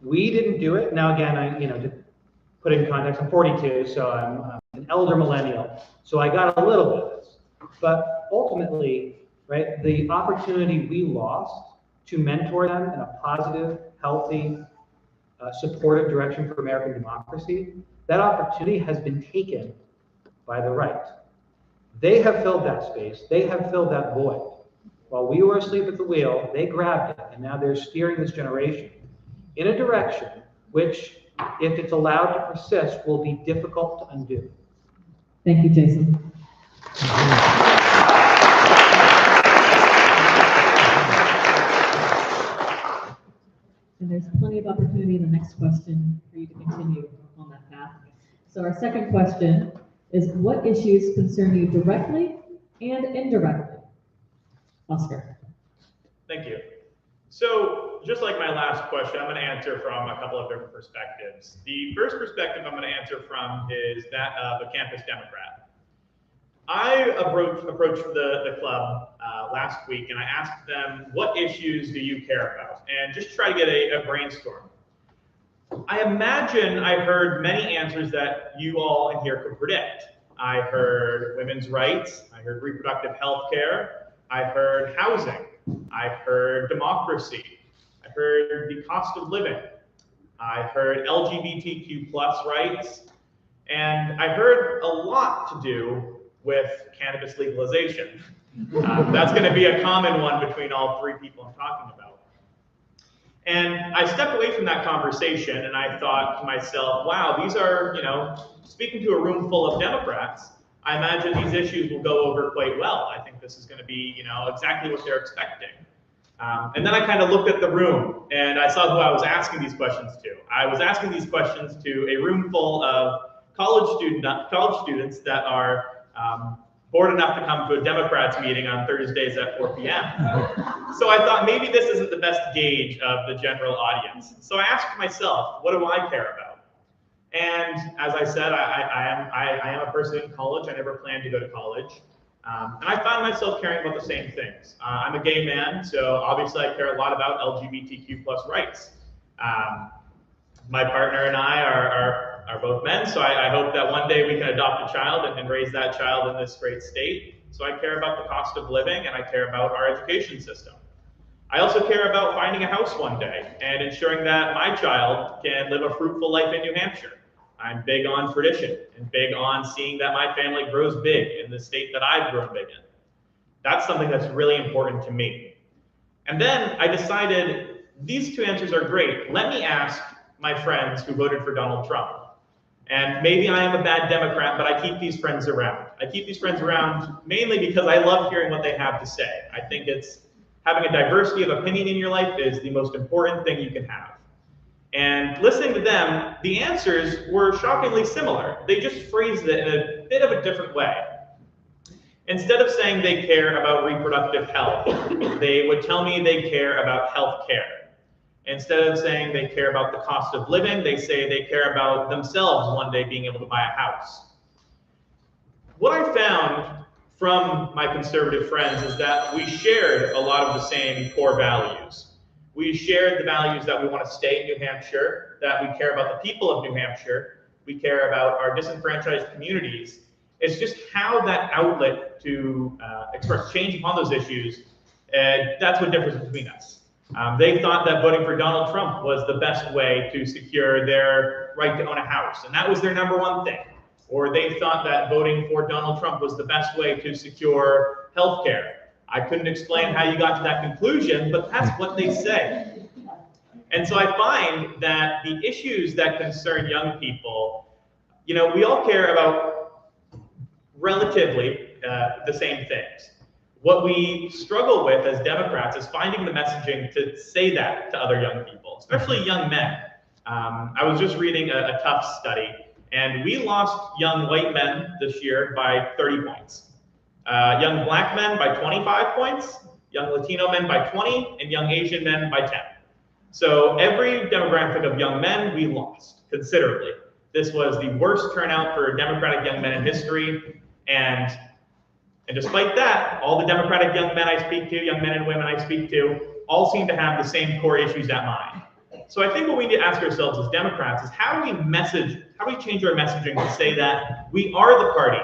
We didn't do it. Now, again, to put it in context, I'm 42, so I'm an elder millennial. So I got a little bit of this. But ultimately, right, the opportunity we lost to mentor them in a positive, healthy, supportive direction for American democracy, that opportunity has been taken by the right. They have filled that space. They have filled that void. While we were asleep at the wheel, they grabbed it, and now they're steering this generation in a direction which, if it's allowed to persist, will be difficult to undo. Thank you, Jason. And there's plenty of opportunity in the next question for you to continue on that path. So our second question is, what issues concern you directly and indirectly? Oscar. Thank you. So just like my last question, I'm going to answer from a couple of different perspectives. The first perspective I'm going to answer from is that of a campus Democrat. I approached the club last week and I asked them, what issues do you care about? And just try to get a brainstorm. I imagine I heard many answers that you all in here could predict. I heard women's rights, I heard reproductive health care, I heard housing, I heard democracy, I heard the cost of living, I heard LGBTQ+ rights, and I heard a lot to do with cannabis legalization. That's going to be a common one between all three people I'm talking about. And I stepped away from that conversation and I thought to myself, wow, these are, speaking to a room full of Democrats, I imagine these issues will go over quite well. I think this is going to be, exactly what they're expecting. And then I kind of looked at the room and I saw who I was asking these questions to. I was asking these questions to a room full of college students that are bored enough to come to a Democrats meeting on Thursdays at 4 p.m. So I thought maybe this isn't the best gauge of the general audience. So I asked myself, what do I care about? And as I said, I am a person in college. I never planned to go to college. And I found myself caring about the same things. I'm a gay man, so obviously I care a lot about LGBTQ+ rights. My partner and I are both men, so I hope that one day we can adopt a child and raise that child in this great state. So I care about the cost of living and I care about our education system. I also care about finding a house one day and ensuring that my child can live a fruitful life in New Hampshire. I'm big on tradition and big on seeing that my family grows big in the state that I've grown big in. That's something that's really important to me. And then I decided these two answers are great. Let me ask my friends who voted for Donald Trump. And maybe I am a bad Democrat, but I keep these friends around. I keep these friends around mainly because I love hearing what they have to say. I think having a diversity of opinion in your life is the most important thing you can have. And listening to them, the answers were shockingly similar. They just phrased it in a bit of a different way. Instead of saying they care about reproductive health, they would tell me they care about health care. Instead of saying they care about the cost of living, they say they care about themselves one day being able to buy a house. What I found from my conservative friends is that we shared a lot of the same core values. We shared the values that we want to stay in New Hampshire, that we care about the people of New Hampshire, we care about our disenfranchised communities. It's just how that outlet to express change upon those issues, that's what differs between us. They thought that voting for Donald Trump was the best way to secure their right to own a house, and that was their number one thing. Or they thought that voting for Donald Trump was the best way to secure health care. I couldn't explain how you got to that conclusion, but that's what they say. And so I find that the issues that concern young people, we all care about relatively the same things. What we struggle with as Democrats is finding the messaging to say that to other young people, especially young men. I was just reading a Tufts study, and we lost young white men this year by 30 points. Young black men by 25 points, young Latino men by 20, and young Asian men by 10. So every demographic of young men we lost considerably. This was the worst turnout for Democratic young men in history, and despite that, all the Democratic young men I speak to, young men and women I speak to, all seem to have the same core issues at mind. So I think what we need to ask ourselves as Democrats is how do we change our messaging to say that we are the party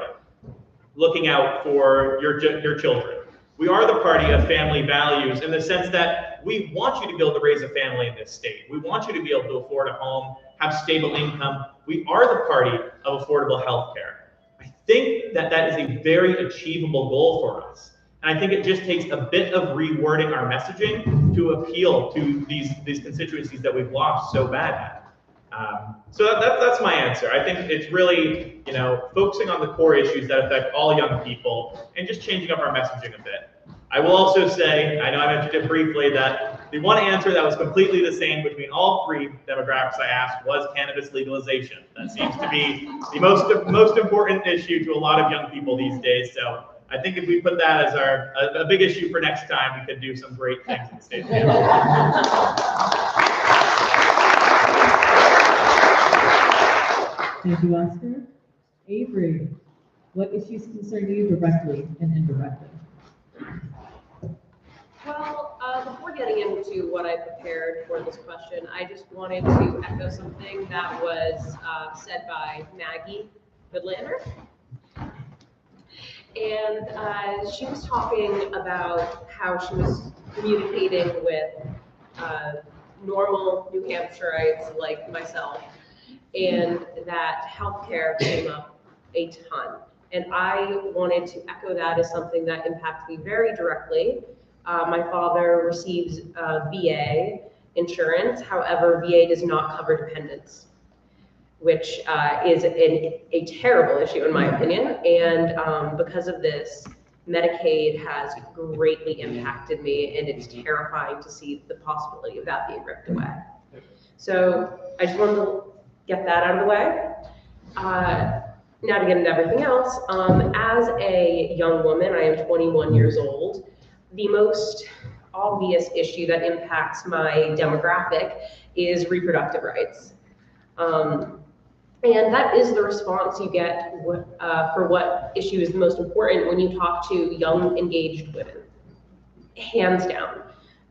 looking out for your children. We are the party of family values in the sense that we want you to be able to raise a family in this state. We want you to be able to afford a home, have stable income. We are the party of affordable health care. I think that that is a very achievable goal for us. And I think it just takes a bit of rewording our messaging to appeal to these constituencies that we've lost so bad at. So that's my answer. I think it's really, focusing on the core issues that affect all young people and just changing up our messaging a bit. I will also say, I know I mentioned it briefly, that the one answer that was completely the same between all three demographics I asked was cannabis legalization. That seems to be the most important issue to a lot of young people these days. So I think if we put that as a big issue for next time, we could do some great things in the state of New York. Thank you, Oscar. Avery, what issues concern you directly and indirectly? Well, before getting into what I prepared for this question, I just wanted to echo something that was said by Maggie Goodlander. And she was talking about how she was communicating with normal New Hampshireites like myself, and that healthcare came up a ton. And I wanted to echo that as something that impacts me very directly. My father receives VA insurance. However, VA does not cover dependents, which is a terrible issue in my opinion. And because of this, Medicaid has greatly impacted me, and it's terrifying to see the possibility of that being ripped away. So I just wanted to get that out of the way. Now to get into everything else, as a young woman, I am 21 years old. The most obvious issue that impacts my demographic is reproductive rights. And that is the response you get for what issue is the most important when you talk to young engaged women, hands down.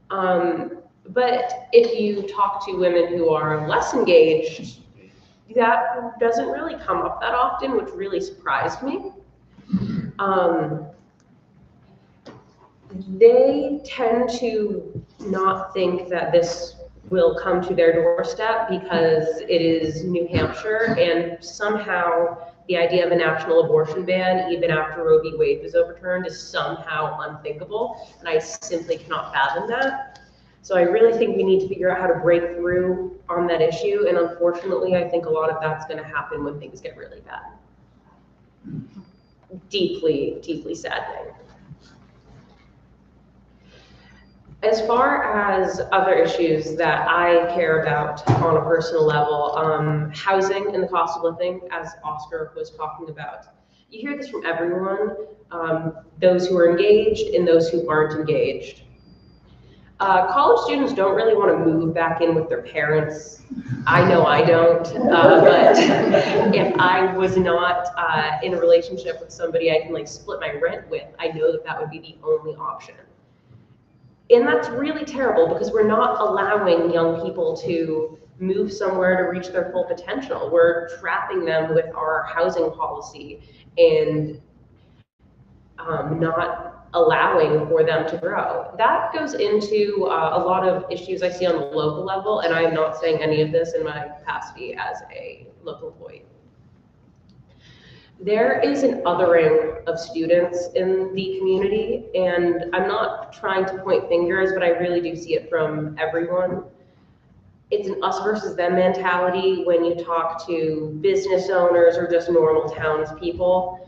But if you talk to women who are less engaged, that doesn't really come up that often, which really surprised me. They tend to not think that this will come to their doorstep because it is New Hampshire, and somehow the idea of a national abortion ban, even after Roe v. Wade was overturned, is somehow unthinkable, and I simply cannot fathom that. So I really think we need to figure out how to break through on that issue, and unfortunately, I think a lot of that's going to happen when things get really bad. Deeply, deeply saddening. As far as other issues that I care about on a personal level, housing and the cost of living, as Oscar was talking about. You hear this from everyone, those who are engaged and those who aren't engaged. College students don't really want to move back in with their parents. I know I don't, but if I was not in a relationship with somebody I can split my rent with, I know that that would be the only option. And that's really terrible because we're not allowing young people to move somewhere to reach their full potential. We're trapping them with our housing policy and not allowing for them to grow. That goes into a lot of issues I see on the local level, and I'm not saying any of this in my capacity as a local employee. There is an othering of students in the community, and I'm not trying to point fingers, but I really do see it from everyone. It's an us versus them mentality when you talk to business owners or just normal townspeople.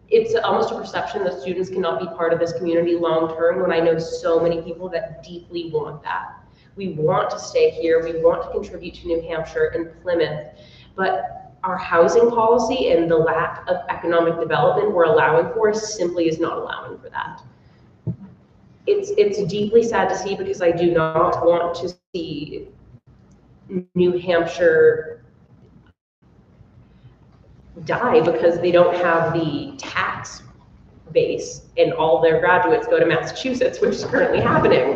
It's almost a perception that students cannot be part of this community long term, when I know so many people that deeply want that. We want to stay here, we want to contribute to New Hampshire and Plymouth, but our housing policy and the lack of economic development we're allowing for simply is not allowing for that. It's deeply sad to see, because I do not want to see New Hampshire die because they don't have the tax base and all their graduates go to Massachusetts, which is currently happening.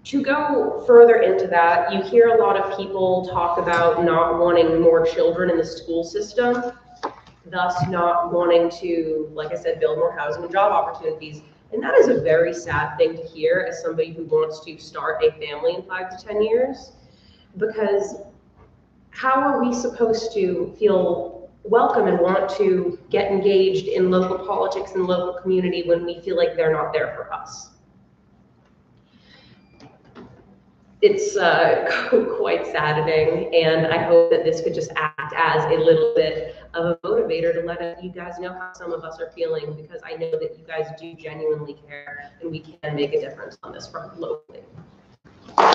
To go further into that, you hear a lot of people talk about not wanting more children in the school system, thus not wanting to, like I said, build more housing and job opportunities. And that is a very sad thing to hear as somebody who wants to start a family in 5 to 10 years, because how are we supposed to feel welcome and want to get engaged in local politics and local community when we feel like they're not there for us? It's quite saddening, and I hope that this could just act as a little bit of a motivator to let you guys know how some of us are feeling, because I know that you guys do genuinely care, and we can make a difference on this front locally. All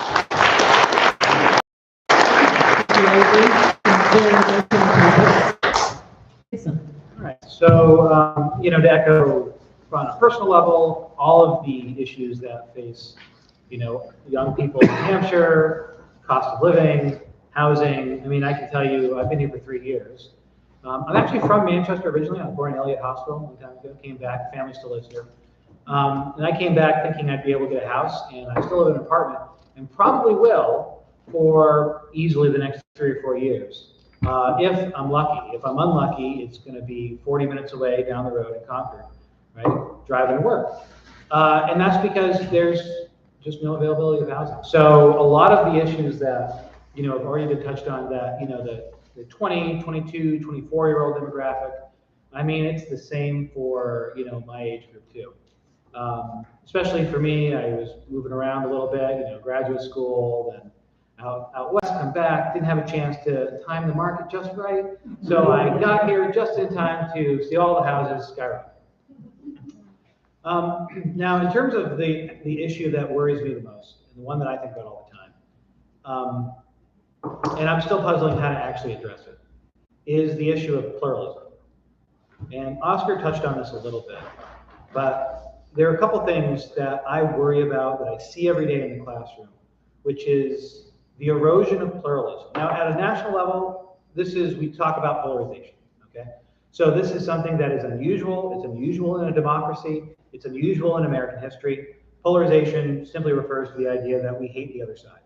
right, so, to echo on a personal level, all of the issues that face, young people in New Hampshire, cost of living, housing. I mean, I can tell you, I've been here for 3 years. I'm actually from Manchester originally. I was born in Elliott Hospital a long time ago, came back, family still lives here. And I came back thinking I'd be able to get a house, and I still live in an apartment, and probably will for easily the next 3 or 4 years. If I'm lucky. If I'm unlucky, it's going to be 40 minutes away down the road in Concord, right? Driving to work. And that's because there's just no availability of housing. So a lot of the issues that, have already been touched on, that, the 20, 22, 24-year-old demographic, I mean, it's the same for, my age group too. Especially for me, I was moving around a little bit, graduate school, then out west, come back, didn't have a chance to time the market just right. So I got here just in time to see all the houses skyrocket. Now, in terms of the issue that worries me the most, and the one that I think about all the time, and I'm still puzzling how to actually address it, is the issue of pluralism. And Oscar touched on this a little bit, but there are a couple things that I worry about, that I see every day in the classroom, which is the erosion of pluralism. Now, at a national level, we talk about polarization, okay? So this is something that is unusual. It's unusual in a democracy. It's unusual in American history. Polarization simply refers to the idea that we hate the other side.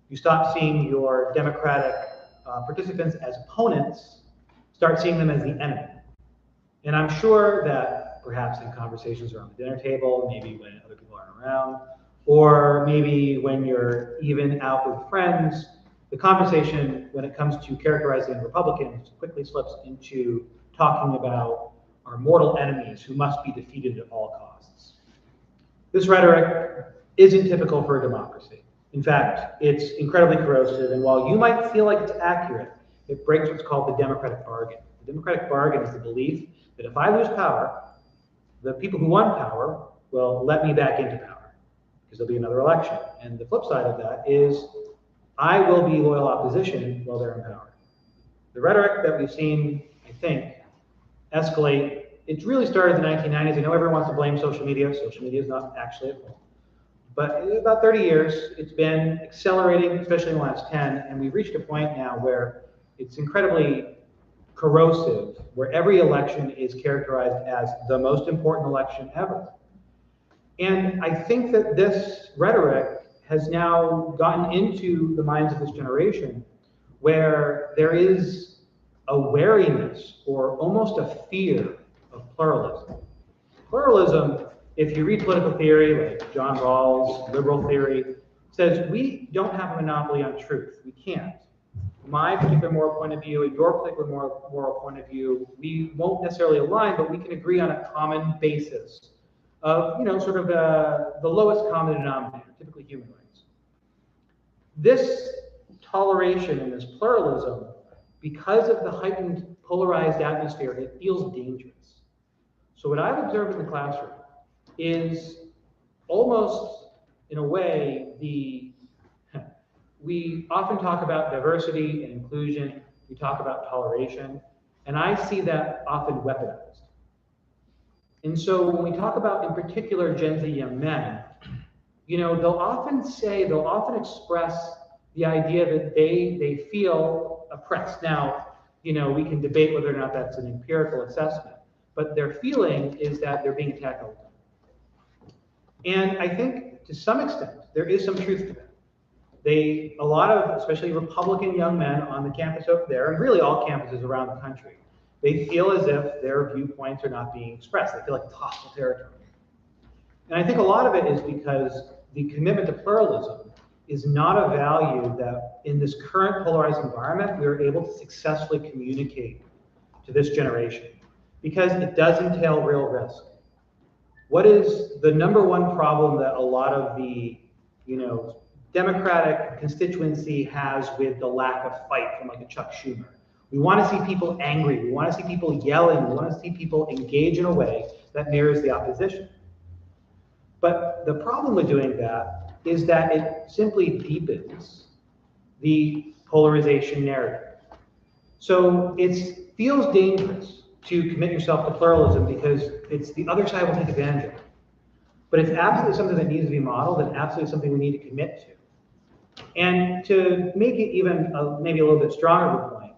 You stop seeing your Democratic participants as opponents, start seeing them as the enemy. And I'm sure that perhaps in conversations around the dinner table, maybe when other people aren't around, or maybe when you're even out with friends, the conversation, when it comes to characterizing Republicans, quickly slips into talking about our mortal enemies who must be defeated at all costs. This rhetoric isn't typical for a democracy. In fact, it's incredibly corrosive, and while you might feel like it's accurate, it breaks what's called the democratic bargain. The democratic bargain is the belief that if I lose power, the people who won power will let me back into power, because there'll be another election. And the flip side of that is I will be loyal opposition while they're in power. The rhetoric that we've seen, I think, escalate, it really started in the 1990s. I know everyone wants to blame social media. Social media is not actually at fault. But in about 30 years, it's been accelerating, especially in the last 10, and we've reached a point now where it's incredibly corrosive, where every election is characterized as the most important election ever. And I think that this rhetoric has now gotten into the minds of this generation, where there is a wariness or almost a fear of pluralism. Pluralism, if you read political theory, like John Rawls' liberal theory, says we don't have a monopoly on truth. We can't. My particular moral point of view and your particular moral point of view, we won't necessarily align, but we can agree on a common basis of, sort of the lowest common denominator, typically human rights. This toleration and this pluralism, because of the heightened polarized atmosphere, it feels dangerous. So what I've observed in the classroom is almost, in a way, we often talk about diversity and inclusion, we talk about toleration, and I see that often weaponized. And so when we talk about, in particular, Gen Z young men, they'll often express the idea that they feel oppressed. Now, we can debate whether or not that's an empirical assessment, but their feeling is that they're being attacked all the time. And I think to some extent, there is some truth to that. A lot of, especially Republican young men on the campus over there, and really all campuses around the country, they feel as if their viewpoints are not being expressed. They feel like it's hostile territory. And I think a lot of it is because the commitment to pluralism is not a value that in this current polarized environment, we are able to successfully communicate to this generation, because it does entail real risk. What is the number one problem that a lot of the, Democratic constituency has with the lack of fight from like a Chuck Schumer? We want to see people angry. We want to see people yelling. We want to see people engage in a way that mirrors the opposition. But the problem with doing that is that it simply deepens the polarization narrative. So it feels dangerous to commit yourself to pluralism because it's the other side will take advantage of it. But it's absolutely something that needs to be modeled and absolutely something we need to commit to. And to make it even maybe a little bit stronger of a point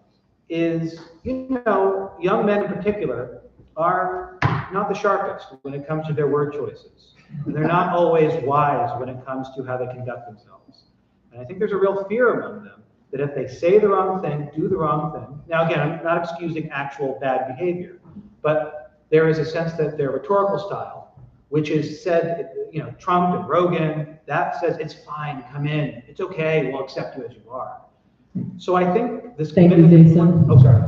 is, young men in particular are not the sharpest when it comes to their word choices. And they're not always wise when it comes to how they conduct themselves. And I think there's a real fear among them that if they say the wrong thing, do the wrong thing. Now, again, I'm not excusing actual bad behavior, but there is a sense that their rhetorical style, which is said, Trump and Rogan, that says it's fine, come in, it's okay, we'll accept you as you are. So I think this Thank you, Jason. Oh, sorry.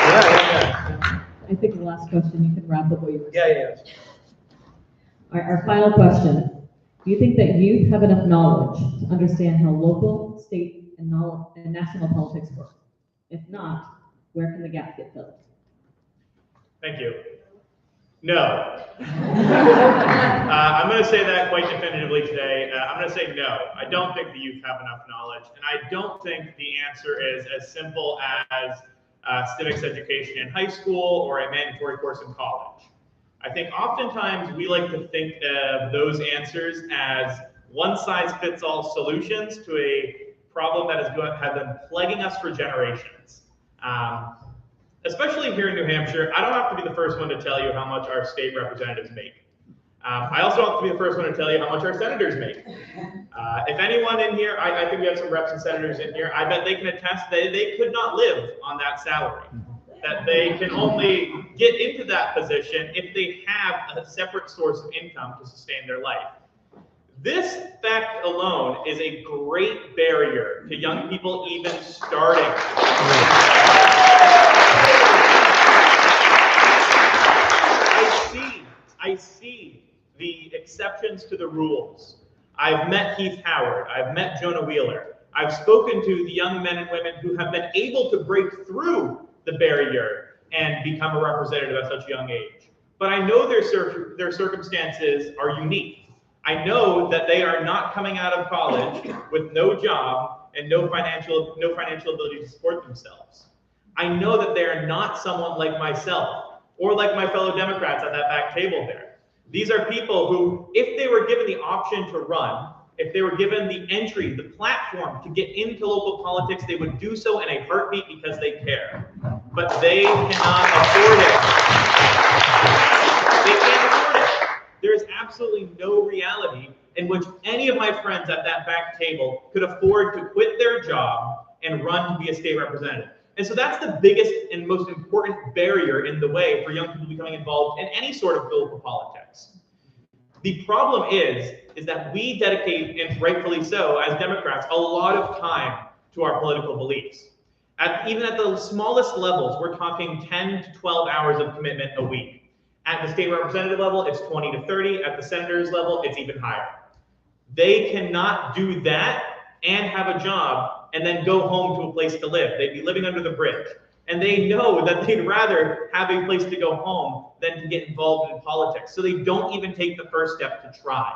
Yeah. I think the last question, you can wrap up what you were Yeah. saying. Our final question. Do you think that youth have enough knowledge to understand how local, state, and national politics work? If not, where can the gap get filled? Thank you. No. I'm going to say that quite definitively today. I'm going to say no. I don't think the youth have enough knowledge, and I don't think the answer is as simple as civics education in high school or a mandatory course in college. I think oftentimes we like to think of those answers as one-size-fits-all solutions to a problem that has been plaguing us for generations. Especially here in New Hampshire, I don't have to be the first one to tell you how much our state representatives make. I also don't have to be the first one to tell you how much our senators make. If anyone in here, I think we have some reps and senators in here, I bet they can attest that they could not live on that salary. That they can only get into that position if they have a separate source of income to sustain their life. This fact alone is a great barrier to young people even starting. I see the exceptions to the rules. I've met Heath Howard. I've met Jonah Wheeler. I've spoken to the young men and women who have been able to break through the barrier and become a representative at such a young age. But I know their circumstances are unique. I know that they are not coming out of college with no job and no financial ability to support themselves. I know that they are not someone like myself or like my fellow Democrats at that back table there. These are people who, if they were given the option to run, if they were given the entry, the platform to get into local politics, they would do so in a heartbeat because they care. But they cannot afford it. They can't afford it. There is absolutely no reality in which any of my friends at that back table could afford to quit their job and run to be a state representative. And so that's the biggest and most important barrier in the way for young people becoming involved in any sort of local politics. The problem is that we dedicate, and rightfully so, as Democrats, a lot of time to our political beliefs. Even at the smallest levels, we're talking 10 to 12 hours of commitment a week. At the state representative level, it's 20 to 30. At the senator's level, it's even higher. They cannot do that and have a job and then go home to a place to live. They'd be living under the bridge. And they know that they'd rather have a place to go home than to get involved in politics. So they don't even take the first step to try.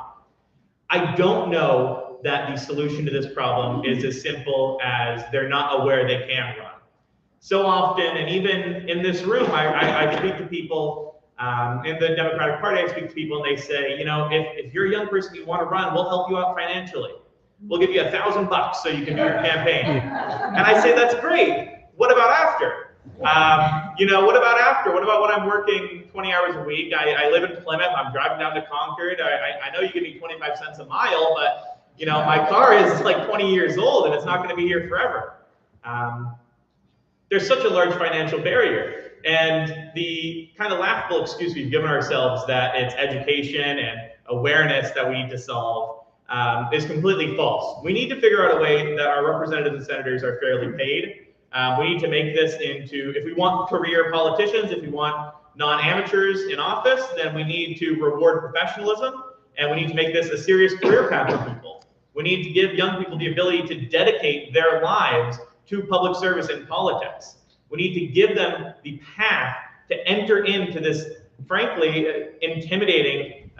I don't know that the solution to this problem is as simple as they're not aware they can run. So often, and even in this room, I speak to people in the Democratic Party, I speak to people and they say, if you're a young person, you want to run, we'll help you out financially. We'll give you $1,000 so you can do your campaign. And I say, that's great. What about after? What about after? What about when I'm working 20 hours a week? I live in Plymouth. I'm driving down to Concord. I know you give me 25 cents a mile, but my car is like 20 years old and it's not going to be here forever. There's such a large financial barrier, and the kind of laughable excuse we've given ourselves that it's education and awareness that we need to solve is completely false. We need to figure out a way that our representatives and senators are fairly paid. We need to make this into, if we want career politicians, if we want non-amateurs in office, then we need to reward professionalism, and we need to make this a serious career path for people. We need to give young people the ability to dedicate their lives to public service and politics. We need to give them the path to enter into this, frankly, intimidating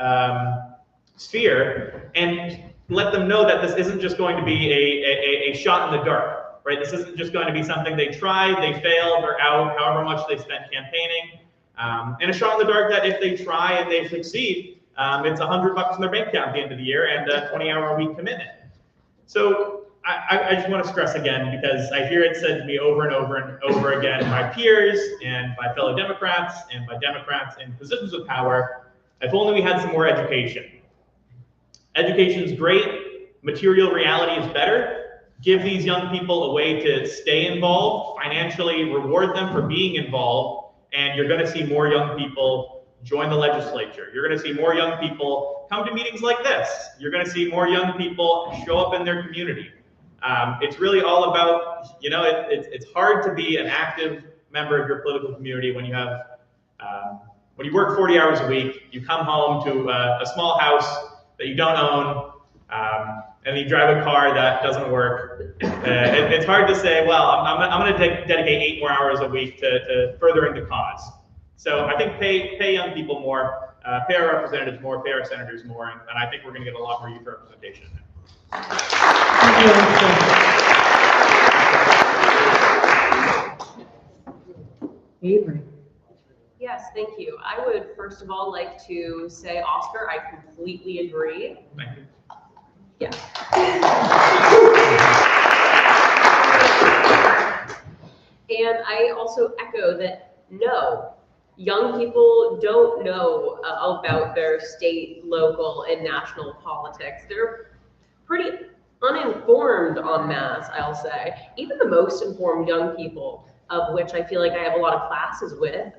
sphere, and let them know that this isn't just going to be a shot in the dark, right? This isn't just going to be something they tried, they failed, they're out, however much they spent campaigning. And a shot in the dark that if they try and they succeed, it's $100 in their bank account at the end of the year and a 20-hour-a-week commitment. So I just want to stress again, because I hear it said to me over and over and over again by peers and by fellow Democrats and by Democrats in positions of power, if only we had some more education. Education's great, material reality is better. Give these young people a way to stay involved, financially reward them for being involved, and you're going to see more young people join the legislature. You're going to see more young people come to meetings like this. You're going to see more young people show up in their community. It's really all about, it's hard to be an active member of your political community when you have, when you work 40 hours a week, you come home to a small house that you don't own, and you drive a car that doesn't work. It's hard to say, well, I'm going to dedicate 8 more hours a week to furthering the cause. So I think pay young people more, pay our representatives more, pay our senators more, and I think we're going to get a lot more youth representation. Avery. Yes, thank you. I would first of all like to say, Oscar, I completely agree. Thank you. Yeah. And I also echo that no, young people don't know about their state, local, and national politics. They're pretty uninformed en masse, I'll say. Even the most informed young people, of which I feel like I have a lot of classes with,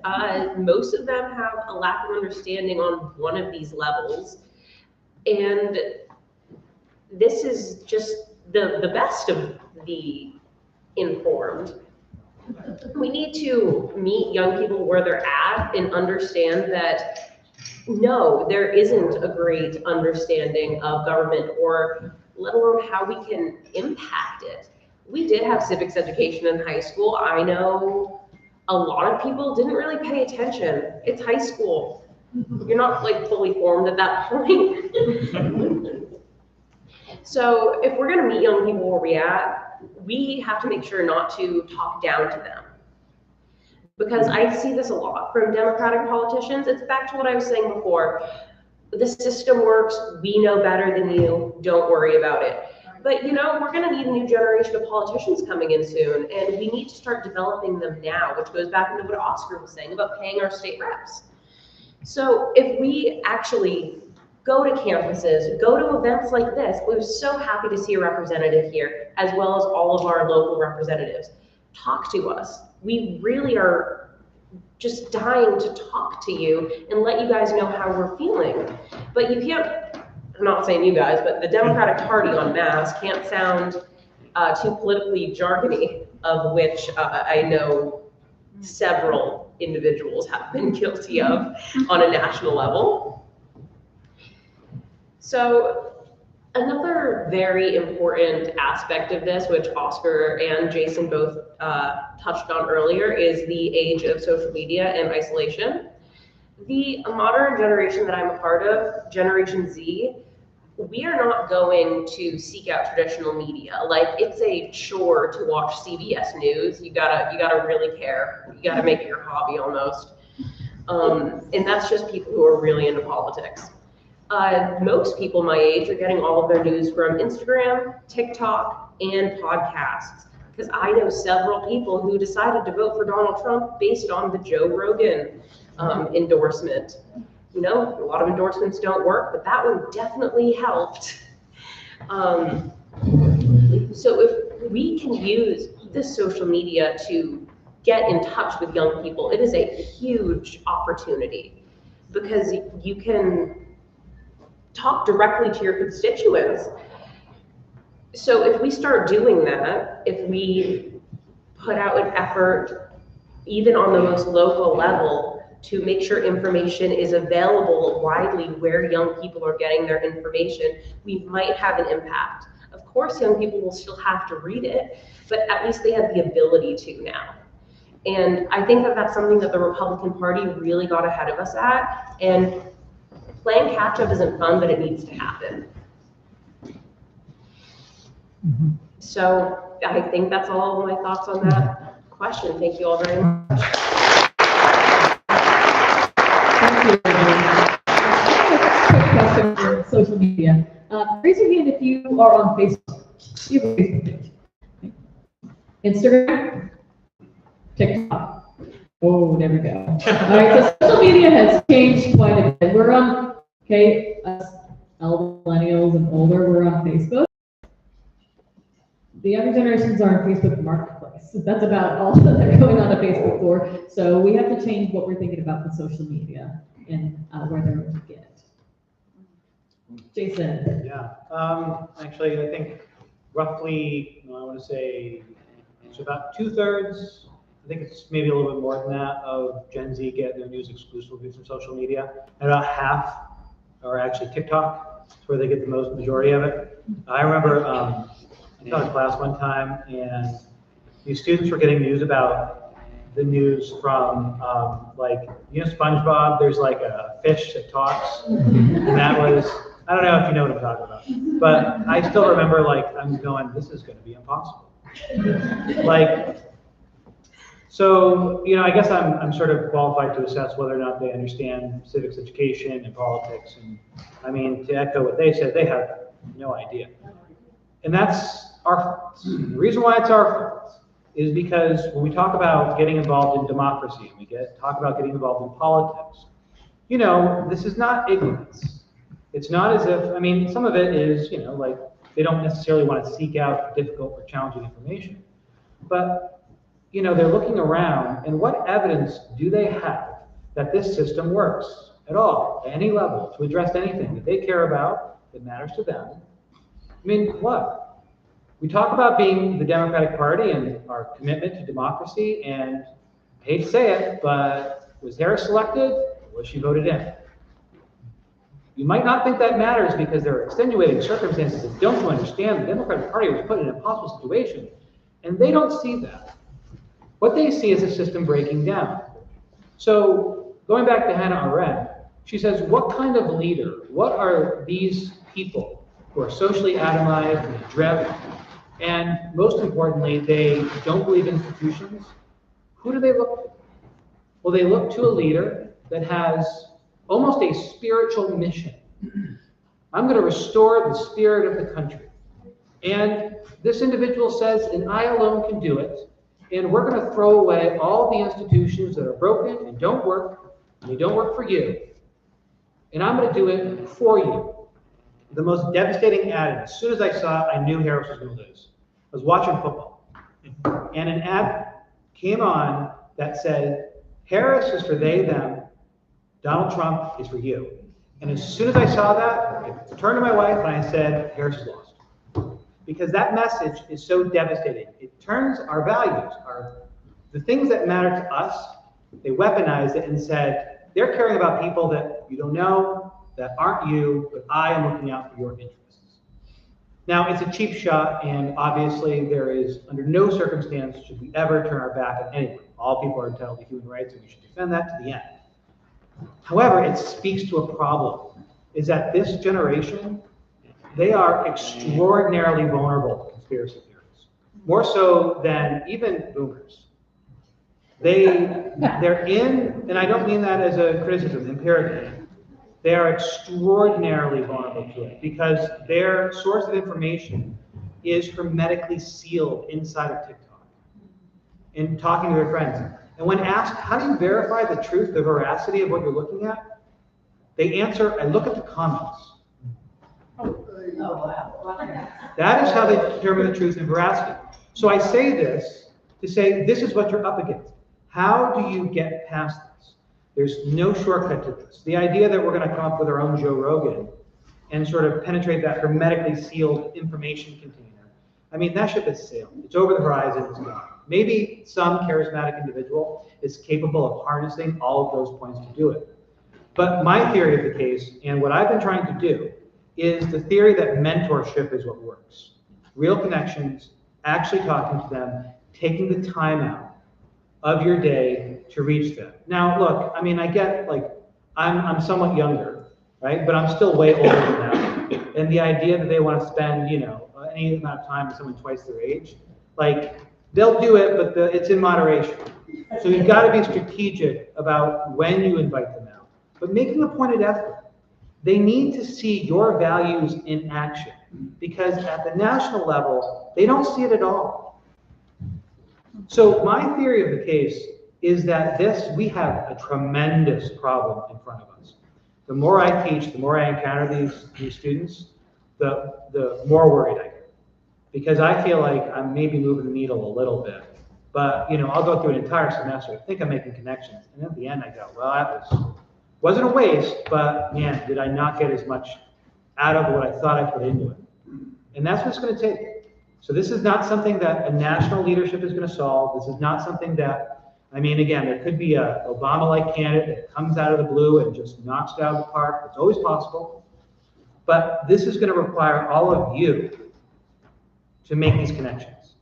most of them have a lack of understanding on one of these levels. And this is just the best of the informed. We need to meet young people where they're at and understand that no, there isn't a great understanding of government, or let alone how we can impact it. We did have civics education in high school. I know a lot of people didn't really pay attention. It's high school. You're not like fully formed at that point. So if we're gonna meet young people where we're at, we have to make sure not to talk down to them. Because I see this a lot from Democratic politicians. It's back to what I was saying before. The system works, we know better than you, don't worry about it. But we're gonna need a new generation of politicians coming in soon, and we need to start developing them now, which goes back into what Oscar was saying about paying our state reps. So if we actually go to campuses, go to events like this, we're so happy to see a representative here, as well as all of our local representatives. Talk to us. We really are just dying to talk to you and let you guys know how we're feeling. But you can't, I'm not saying you guys, but the Democratic Party en masse can't sound too politically jargony, of which I know several individuals have been guilty of on a national level. So another very important aspect of this, which Oscar and Jason both touched on earlier, is the age of social media and isolation. The modern generation that I'm a part of, Generation Z, we are not going to seek out traditional media. Like, it's a chore to watch CBS News. You gotta really care. You gotta make it your hobby almost. And that's just people who are really into politics. Most people my age are getting all of their news from Instagram, TikTok, and podcasts. because I know several people who decided to vote for Donald Trump based on the Joe Rogan endorsement. You know, a lot of endorsements don't work, but that one definitely helped. So if we can use this social media to get in touch with young people, it is a huge opportunity because you can talk directly to your constituents. So if we start doing that, if we put out an effort, even on the most local level, to make sure information is available widely where young people are getting their information, we might have an impact. Of course, young people will still have to read it, but at least they have the ability to now. And I think that that's something that the Republican Party really got ahead of us at. And playing catch up isn't fun, but it needs to happen. So I think that's all my thoughts on that question. Thank you all very much. Thank you, everyone. Quick question for social media. Raise your hand if you are on Facebook. You have a Facebook page. Instagram? TikTok. Oh, there we go. All right, so social media has changed quite a bit. We're on, us elder millennials and older, we're on Facebook. The younger generations are on Facebook Marketplace. That's about all that they're going on to Facebook for. So we have to change what we're thinking about the social media and where they're going to get it. Jason. Yeah, actually, I think roughly, I want to say, it's about 2/3, I think it's maybe a little bit more than that, of Gen Z get their news exclusively from social media. And about half are actually TikTok. That's where they get the most majority of it. I remember I taught a class one time, and these students were getting news about the news from, SpongeBob, there's like a fish that talks, and that was, I don't know if you know what I'm talking about, but I still remember, I'm going, this is going to be impossible. So, I guess I'm sort of qualified to assess whether or not they understand civics education and politics, and I mean, to echo what they said, they have no idea. And that's our fault. The reason why it's our fault is because when we talk about getting involved in democracy, talk about getting involved in politics, this is not ignorance. It's not as if, some of it is, they don't necessarily want to seek out difficult or challenging information. But, they're looking around, and what evidence do they have that this system works at all, at any level, to address anything that they care about, that matters to them? What? We talk about being the Democratic Party and our commitment to democracy, and I hate to say it, but was Harris selected, or was she voted in? You might not think that matters because there are extenuating circumstances that don't you understand. The Democratic Party was put in an impossible situation, and they don't see that. What they see is a system breaking down. So going back to Hannah Arendt, she says, what kind of leader, what are these people who are socially atomized and driven, and most importantly, they don't believe in institutions? Who do they look to? Well, they look to a leader that has almost a spiritual mission. I'm going to restore the spirit of the country. And this individual says, and I alone can do it, and we're going to throw away all the institutions that are broken and don't work, and they don't work for you. And I'm going to do it for you. The most devastating ad, as soon as I saw it, I knew Harris was going to lose. I was watching football, and an ad came on that said, Harris is for they, them, Donald Trump is for you. And as soon as I saw that, I turned to my wife and I said, Harris is lost. Because that message is so devastating. It turns our values, the things that matter to us, they weaponized it and said, they're caring about people that you don't know, that aren't you, but I am looking out for your interests. Now, it's a cheap shot, and obviously there is, under no circumstance should we ever turn our back on anyone. All people are entitled to human rights, and we should defend that to the end. However, it speaks to a problem, is that this generation, they are extraordinarily vulnerable to conspiracy theories, more so than even boomers. They're in, and I don't mean that as a criticism, empirically, they are extraordinarily vulnerable to it because their source of information is hermetically sealed inside of TikTok. and talking to their friends. And when asked, how do you verify the truth, the veracity of what you're looking at? They answer, I look at the comments. That is how they determine the truth and veracity. So I say this to say, this is what you're up against. How do you get past this? There's no shortcut to this. The idea that we're going to come up with our own Joe Rogan and sort of penetrate that hermetically sealed information container, I mean, that ship has sailed. It's over the horizon, it's gone. Maybe some charismatic individual is capable of harnessing all of those points to do it. But my theory of the case, and what I've been trying to do, is the theory that mentorship is what works. Real connections, actually talking to them, taking the time out of your day to reach them. Now, look, I mean, I get, like, I'm somewhat younger, right? But I'm still way older than that. And the idea that they want to spend, you know, any amount of time with someone twice their age, like, they'll do it, but it's in moderation. So you've got to be strategic about when you invite them out, but making a pointed effort. They need to see your values in action, because at the national level, they don't see it at all. So my theory of the case is that we have a tremendous problem in front of us. The more I teach, the more I encounter these students, the more worried I get. Because I feel like I'm maybe moving the needle a little bit, but, you know, I'll go through an entire semester, I think I'm making connections, and at the end I go, well, that wasn't a waste, but man, did I not get as much out of what I thought I put into it. And that's what it's going to take. So this is not something that a national leadership is going to solve. This is not something that, I mean, again, there could be a Obama-like candidate that comes out of the blue and just knocks it out of the park. It's always possible. But this is going to require all of you to make these connections.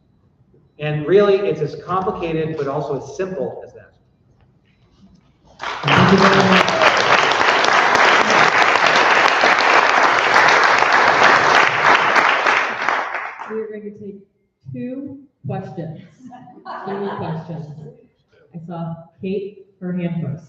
And really, it's as complicated, but also as simple as that. Thank you very much. We are going to take two questions. I saw Kate, her hand first.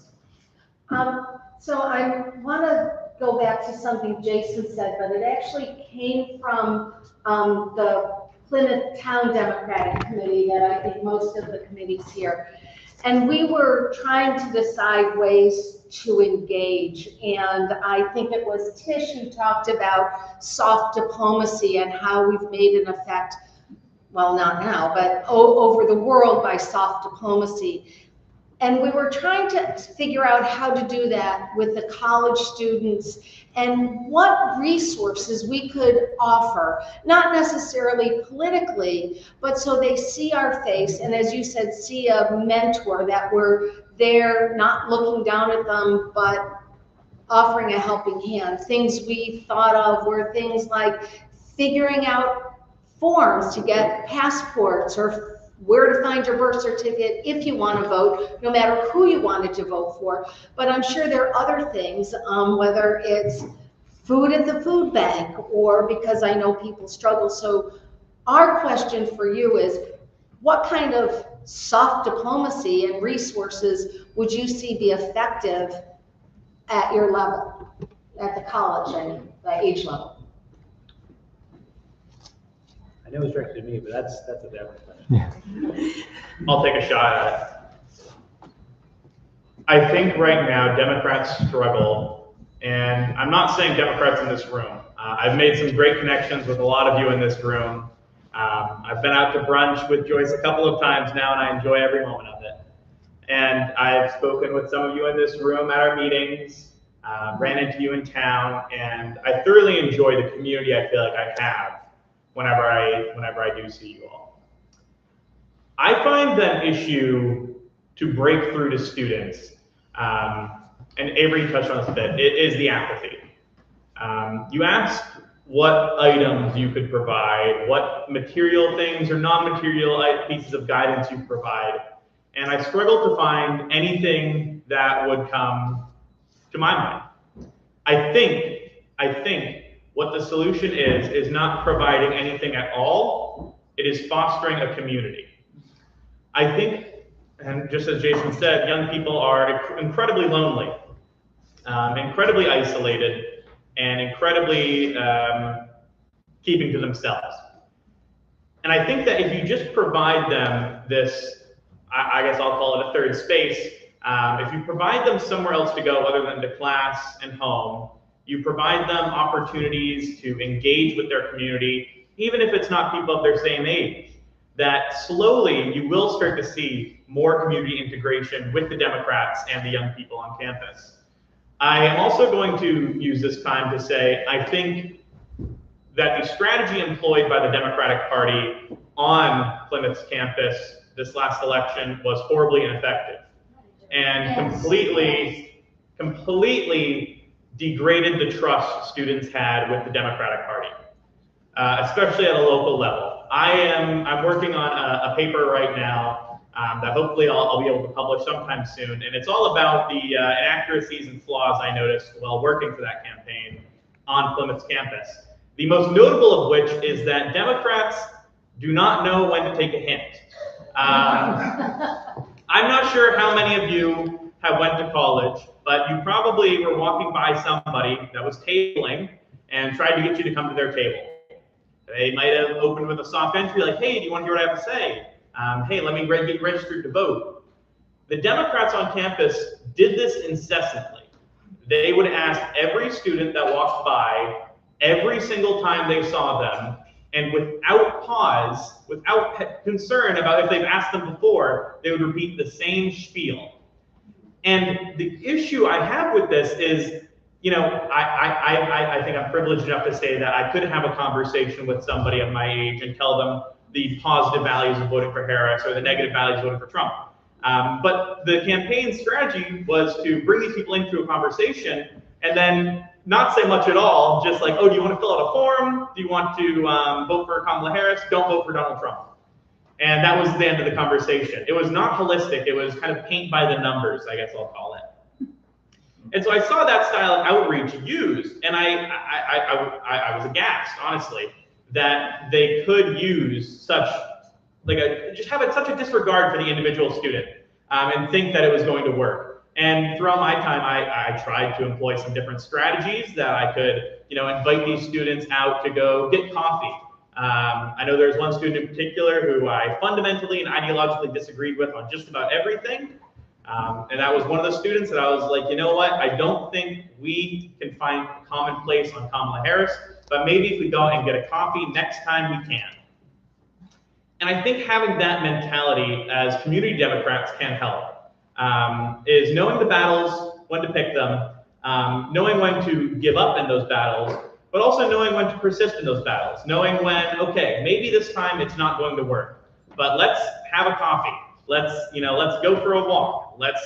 So I want to go back to something Jason said, but it actually came from the Plymouth Town Democratic Committee that I think most of the committees here. And we were trying to decide ways to engage. And I think it was Tish who talked about soft diplomacy and how we've made an effect, well, not now, but over the world by soft diplomacy. And we were trying to figure out how to do that with the college students and what resources we could offer, not necessarily politically, but so they see our face, and as you said, see a mentor, that we're there not looking down at them, but offering a helping hand. Things we thought of were things like figuring out forms to get passports, or where to find your birth certificate if you want to vote, no matter who you wanted to vote for. But I'm sure there are other things, whether it's food at the food bank, or because I know people struggle. So our question for you is, what kind of soft diplomacy and resources would you see be effective at your level, at the college, I mean, the age level? I know it's directed to me, but that's a different question. I'll take a shot at it. I think right now Democrats struggle, and I'm not saying Democrats in this room. I've made some great connections with a lot of you in this room. I've been out to brunch with Joyce a couple of times now, and I enjoy every moment of it. And I've spoken with some of you in this room at our meetings, ran into you in town, and I thoroughly enjoy the community I feel like I have whenever I do see you all. I find that issue to break through to students, and Avery touched on this a bit, it is the apathy. You asked what items you could provide, what material things or non-material pieces of guidance you provide, and I struggled to find anything that would come to my mind. I think what the solution is not providing anything at all. It is fostering a community. I think, and just as Jason said, young people are incredibly lonely, incredibly isolated, and incredibly keeping to themselves. And I think that if you just provide them this I guess I'll call it a third space. If you provide them somewhere else to go other than to class and home, you provide them opportunities to engage with their community, even if it's not people of their same age, that slowly you will start to see more community integration with the Democrats and the young people on campus. I am also going to use this time to say, I think that the strategy employed by the Democratic Party on Plymouth's campus this last election was horribly ineffective and completely degraded the trust students had with the Democratic Party, especially at a local level. I'm working on a paper right now that hopefully I'll be able to publish sometime soon, and it's all about the inaccuracies and flaws I noticed while working for that campaign on Plymouth's campus. The most notable of which is that Democrats do not know when to take a hint. I'm not sure how many of you have went to college, but you probably were walking by somebody that was tabling and tried to get you to come to their table. They might have opened with a soft entry like, hey, do you want to hear what I have to say? Hey, let me get registered to vote. The Democrats on campus did this incessantly. They would ask every student that walked by every single time they saw them, and without pause, without concern about if they've asked them before, they would repeat the same spiel. And the issue I have with this is, you know, I think I'm privileged enough to say that I could have a conversation with somebody of my age and tell them the positive values of voting for Harris or the negative values of voting for Trump. But the campaign strategy was to bring these people into a conversation and then not say much at all, just like, oh, do you want to fill out a form? Do you want to vote for Kamala Harris? Don't vote for Donald Trump. And that was the end of the conversation. It was not holistic. It was kind of paint by the numbers, I guess I'll call it. And so I saw that style of outreach used, and I was aghast, honestly, that they could use such, just have such a disregard for the individual student and think that it was going to work. And throughout my time, I tried to employ some different strategies that I could, you know, invite these students out to go get coffee. I know there's one student in particular who I fundamentally and ideologically disagreed with on just about everything. And that was one of the students that I was like, you know what, I don't think we can find a common place on Kamala Harris, but maybe if we go and get a coffee next time we can. And I think having that mentality as community Democrats can help, is knowing the battles, when to pick them, knowing when to give up in those battles, but also knowing when to persist in those battles, knowing when, okay, maybe this time it's not going to work, but let's have a coffee. Let's go for a walk. Let's,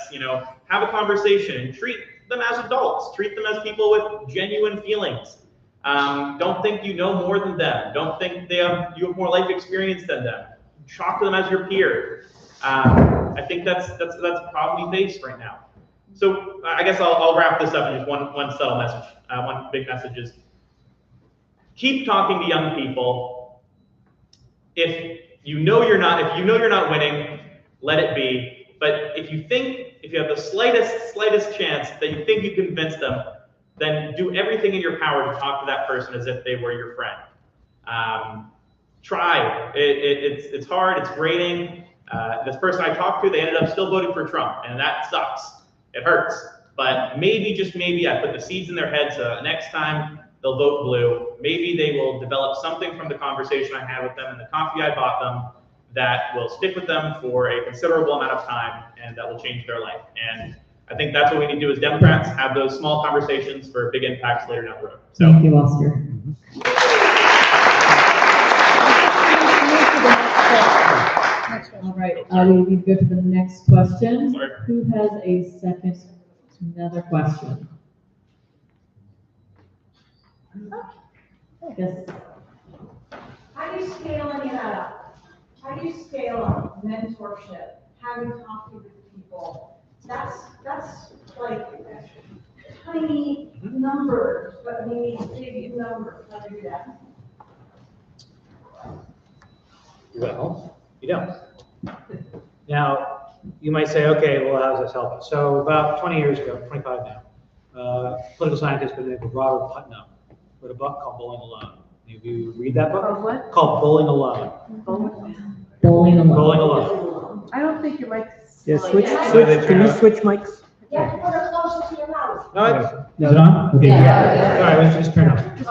have a conversation and treat them as adults. Treat them as people with genuine feelings. Don't think you know more than them. Don't think you have more life experience than them. Talk to them as your peer. I think that's a problem we face right now. So I guess I'll wrap this up in just one subtle message. One big message is keep talking to young people. If you know you're not winning, let it be. But if you have the slightest chance that you think you convince them, then do everything in your power to talk to that person as if they were your friend. Try. It's hard. It's grating. This person I talked to, they ended up still voting for Trump, and that sucks. It hurts. But maybe, just maybe, I put the seeds in their heads so next time they'll vote blue. Maybe they will develop something from the conversation I had with them and the coffee I bought them that will stick with them for a considerable amount of time and that will change their life. And I think that's what we need to do as Democrats, have those small conversations for big impacts later down the road. So. Thank you, Oscar. All right, we need to go to the next question. Sorry. Who has a second to another question? I guess. How do you scale any of that up? How do you scale up mentorship, having coffee with people? That's like tiny numbers, but maybe big numbers. How do you do that? Well, you don't. Now, you might say, okay, well, how does this help us? So about 20 years ago, 25 now, political scientist by the name of Robert Putnam wrote a book called Bowling Alone. Have you read that book? Called what? Called Bowling Alone. Bowling alone. Bowling Alone. I don't think your mic's. Yeah, on. switch, Yeah. can you switch mics? You have to put it closer to your mouth. No, is it on? Okay. Yeah. All right, let's just turn it on. Just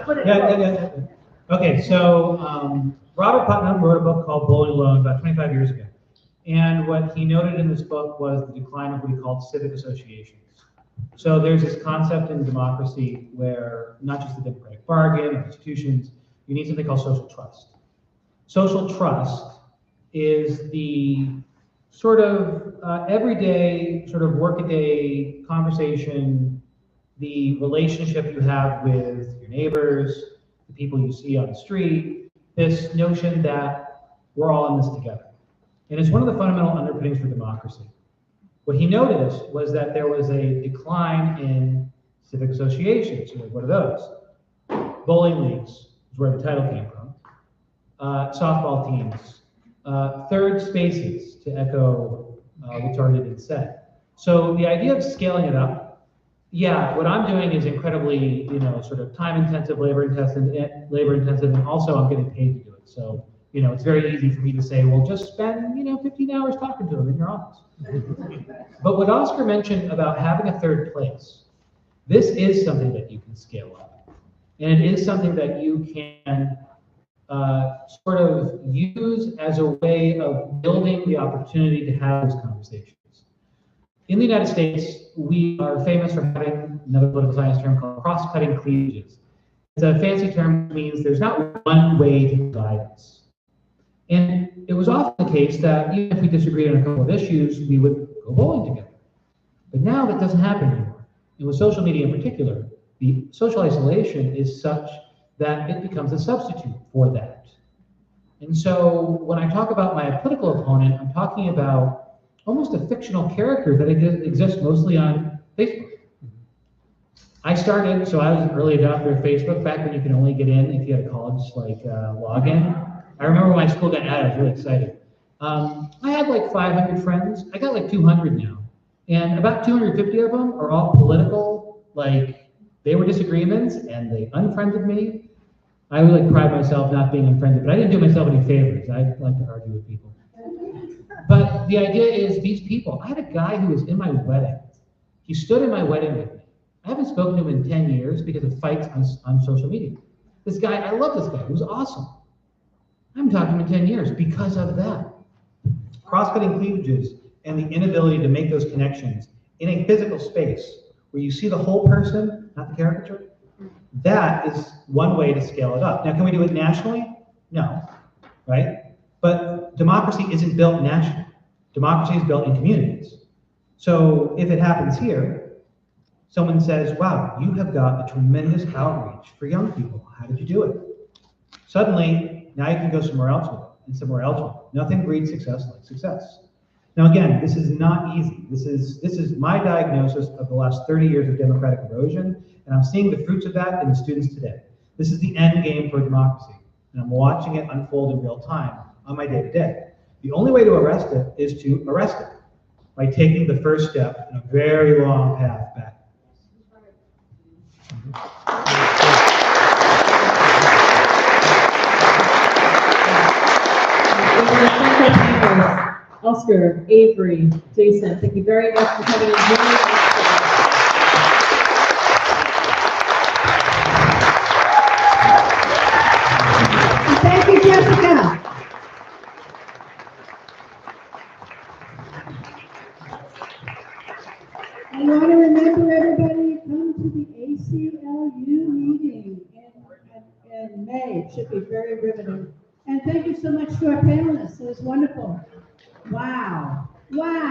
put it. Yeah. Okay, so Robert Putnam wrote a book called Bowling Alone about 25 years ago. And what he noted in this book was the decline of what he called civic associations. So there's this concept in democracy where not just the democratic bargain or institutions, you need something called social trust. Social trust is the sort of everyday, sort of workaday conversation, the relationship you have with your neighbors, the people you see on the street, this notion that we're all in this together. And it's one of the fundamental underpinnings for democracy. What he noticed was that there was a decline in civic associations. So what are those? Bowling leagues is where the title came from. Softball teams. Third spaces, to echo what Target had said. So the idea of scaling it up, yeah, what I'm doing is incredibly, sort of time intensive, labor intensive, and also I'm getting paid to do it. So, it's very easy for me to say, well, just spend, 15 hours talking to them in your office. But what Oscar mentioned about having a third place, this is something that you can scale up. And it is something that you can sort of use as a way of building the opportunity to have those conversations. In the United States, we are famous for having another political science term called cross-cutting cleavages. It's a fancy term that means there's not one way to divide us. And it was often the case that even if we disagreed on a couple of issues, we would go bowling together. But now that doesn't happen anymore. And with social media in particular, the social isolation is such that it becomes a substitute for that. And so when I talk about my political opponent, I'm talking about almost a fictional character that exists mostly on Facebook. I started, so I was an early adopter of Facebook back when you could only get in if you had a college login. I remember when my school got added, I was really excited. I had like 500 friends. I got like 200 now. And about 250 of them are all political, like they were disagreements and they unfriended me. I would pride myself not being unfriended, but I didn't do myself any favors. I like to argue with people. But the idea is these people, I had a guy who was in my wedding. He stood in my wedding with me. I haven't spoken to him in 10 years because of fights on social media. This guy, I love this guy. He was awesome. I haven't talked to him in 10 years because of that. Cross-cutting cleavages and the inability to make those connections in a physical space where you see the whole person, not the caricature, that is one way to scale it up. Now, can we do it nationally? No, right? But democracy isn't built nationally. Democracy is built in communities. So if it happens here, someone says, wow, you have got a tremendous outreach for young people. How did you do it? Suddenly, now you can go somewhere else with it and somewhere else with it. Nothing breeds success like success. Now again, this is not easy. This is my diagnosis of the last 30 years of democratic erosion, and I'm seeing the fruits of that in the students today. This is the end game for democracy, and I'm watching it unfold in real time on my day-to-day. The only way to arrest it is to arrest it by taking the first step in a very long path back. Oscar, Avery, Jason, thank you very much for coming and joining us. Thank you, Jessica. I want to remember everybody, come to the ACLU meeting in May. It should be very riveting. And thank you so much to our panelists. It was wonderful. Wow. Wow.